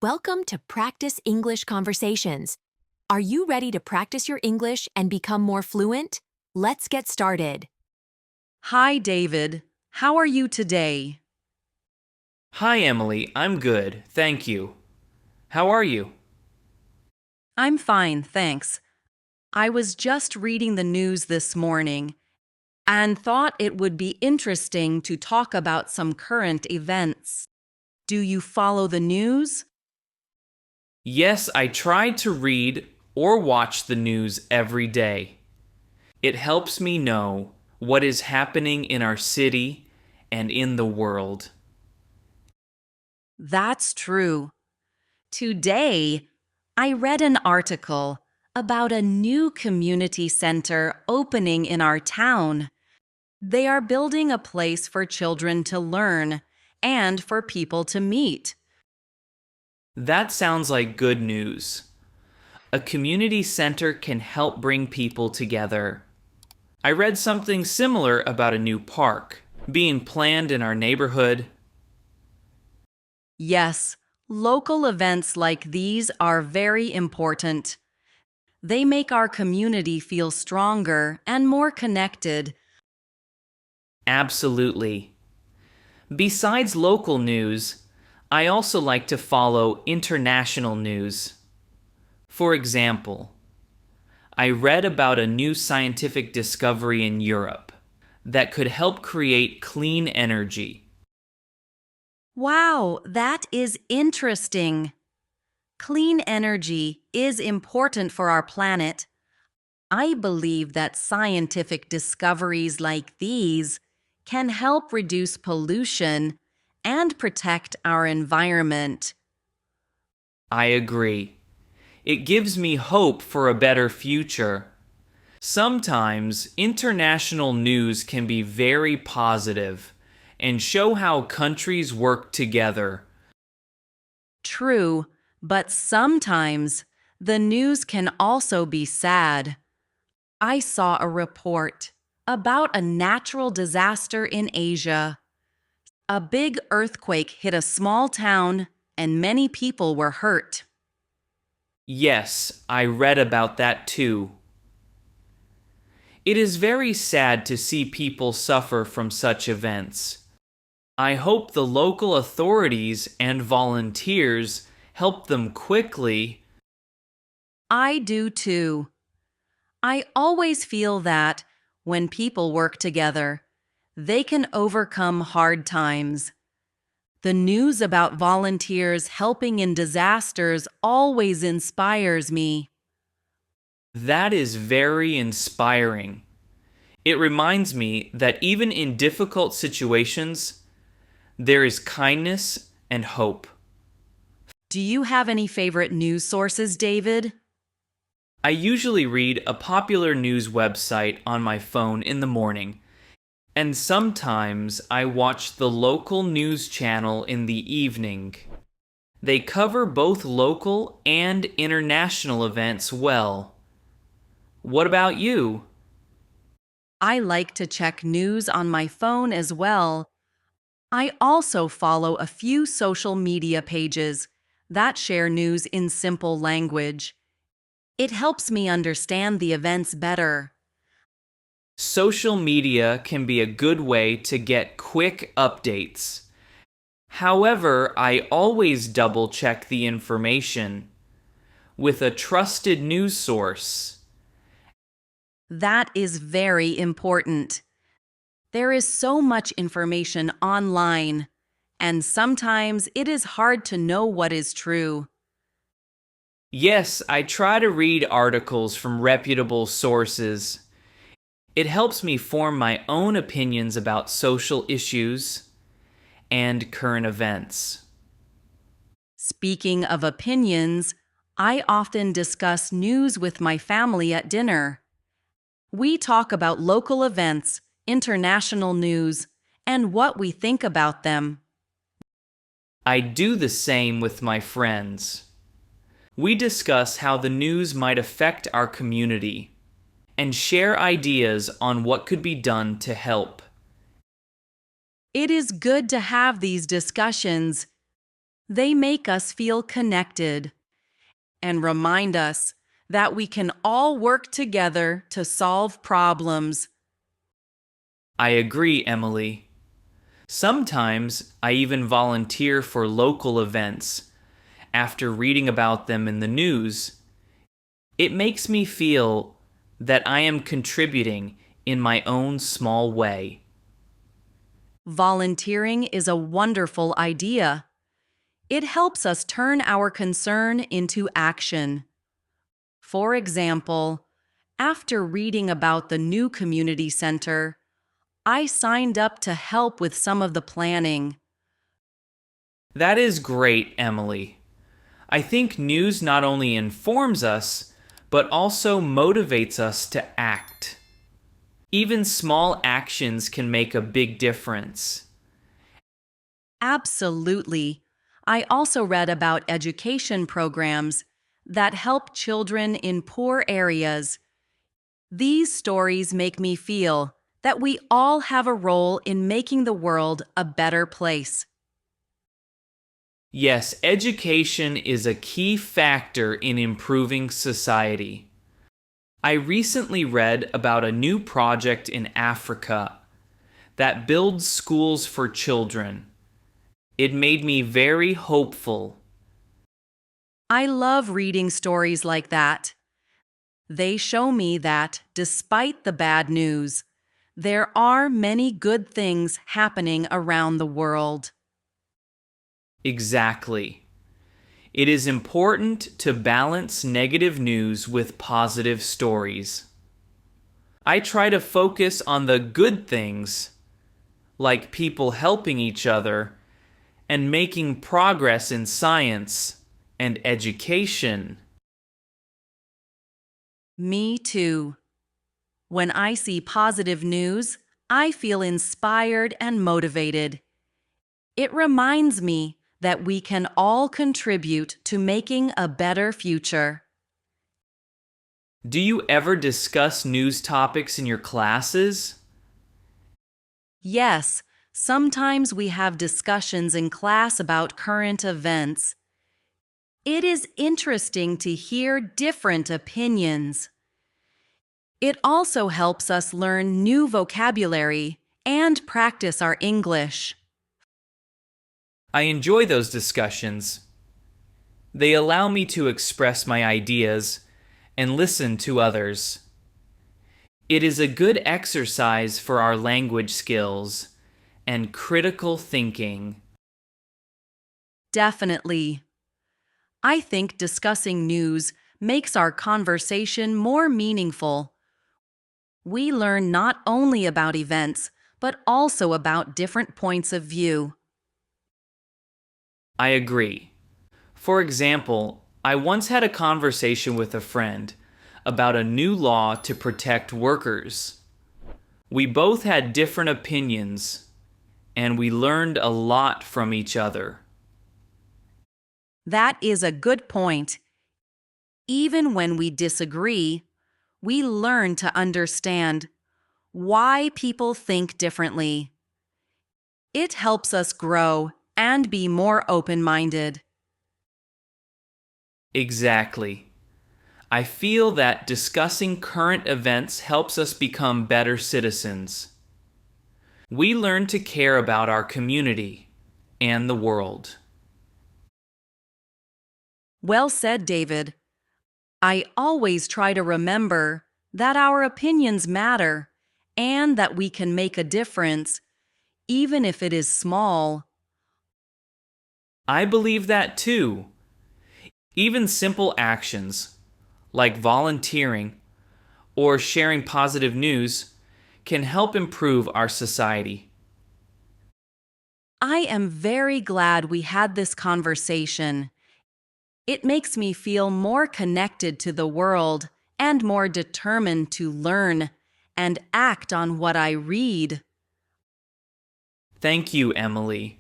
Welcome to Practice English Conversations. Are you ready to practice your English and become more fluent? Let's get started. Hi, David. How are you today? Hi, Emily. I'm good, thank you. How are you? I'm fine, thanks. I was just reading the news this morning and thought it would be interesting to talk about some current events. Do you follow the news? Yes, I try to read or watch the news every day. It helps me know what is happening in our city and in the world. That's true. Today, I read an article about a new community center opening in our town. They are building a place for children to learn and for people to meet. That sounds like good news. A community center can help bring people together. I read something similar about a new park being planned in our neighborhood. Yes, local events like these are very important. They make our community feel stronger and more connected. Absolutely. Besides local news, I also like to follow international news. For example, I read about a new scientific discovery in Europe that could help create clean energy. Wow, that is interesting. Clean energy is important for our planet. I believe that scientific discoveries like these can help reduce pollution and protect our environment. I agree. It gives me hope for a better future. Sometimes international news can be very positive and show how countries work together. True, but sometimes the news can also be sad. I saw a report about a natural disaster in Asia. A big earthquake hit a small town and many people were hurt. Yes, I read about that too. It is very sad to see people suffer from such events. I hope the local authorities and volunteers help them quickly. I do too. I always feel that when people work together, they can overcome hard times. The news about volunteers helping in disasters always inspires me. That is very inspiring. It reminds me that even in difficult situations, there is kindness and hope. Do you have any favorite news sources, David? I usually read a popular news website on my phone in the morning, and sometimes I watch the local news channel in the evening. They cover both local and international events well. What about you? I like to check news on my phone as well. I also follow a few social media pages that share news in simple language. It helps me understand the events better. Social media can be a good way to get quick updates. However, I always double check the information with a trusted news source. That is very important. There is so much information online, and sometimes it is hard to know what is true. Yes, I try to read articles from reputable sources. It helps me form my own opinions about social issues and current events. Speaking of opinions, I often discuss news with my family at dinner. We talk about local events, international news, and what we think about them. I do the same with my friends. We discuss how the news might affect our community and share ideas on what could be done to help. It is good to have these discussions. They make us feel connected and remind us that we can all work together to solve problems. I agree, Emily. Sometimes I even volunteer for local events after reading about them in the news. It makes me feel that I am contributing in my own small way. Volunteering is a wonderful idea. It helps us turn our concern into action. For example, after reading about the new community center, I signed up to help with some of the planning. That is great, Emily. I think news not only informs us, but also motivates us to act. Even small actions can make a big difference. Absolutely. I also read about education programs that help children in poor areas. These stories make me feel that we all have a role in making the world a better place. Yes, education is a key factor in improving society. I recently read about a new project in Africa that builds schools for children. It made me very hopeful. I love reading stories like that. They show me that, despite the bad news, there are many good things happening around the world. Exactly. It is important to balance negative news with positive stories. I try to focus on the good things, like people helping each other and making progress in science and education. Me too. When I see positive news, I feel inspired and motivated. It reminds me that we can all contribute to making a better future. Do you ever discuss news topics in your classes? Yes, sometimes we have discussions in class about current events. It is interesting to hear different opinions. It also helps us learn new vocabulary and practice our English. I enjoy those discussions. They allow me to express my ideas and listen to others. It is a good exercise for our language skills and critical thinking. Definitely. I think discussing news makes our conversation more meaningful. We learn not only about events, but also about different points of view. I agree. For example, I once had a conversation with a friend about a new law to protect workers. We both had different opinions, and we learned a lot from each other. That is a good point. Even when we disagree, we learn to understand why people think differently. It helps us grow and be more open-minded. Exactly. I feel that discussing current events helps us become better citizens. We learn to care about our community and the world. Well said, David. I always try to remember that our opinions matter and that we can make a difference, even if it is small. I believe that too. Even simple actions, like volunteering or sharing positive news, can help improve our society. I am very glad we had this conversation. It makes me feel more connected to the world and more determined to learn and act on what I read. Thank you, Emily.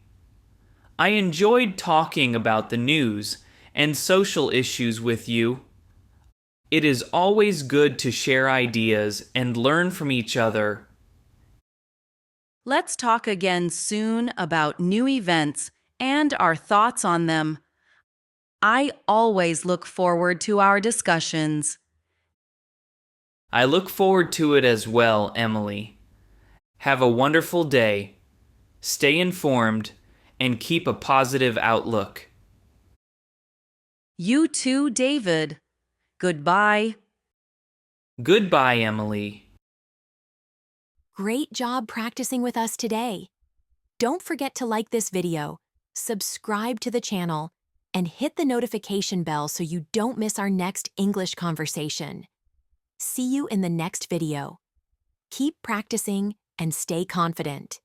I enjoyed talking about the news and social issues with you. It is always good to share ideas and learn from each other. Let's talk again soon about new events and our thoughts on them. I always look forward to our discussions. I look forward to it as well, Emily. Have a wonderful day. Stay informed and keep a positive outlook. You too, David. Goodbye. Goodbye, Emily. Great job practicing with us today. Don't forget to like this video, subscribe to the channel, and hit the notification bell so you don't miss our next English conversation. See you in the next video. Keep practicing and stay confident.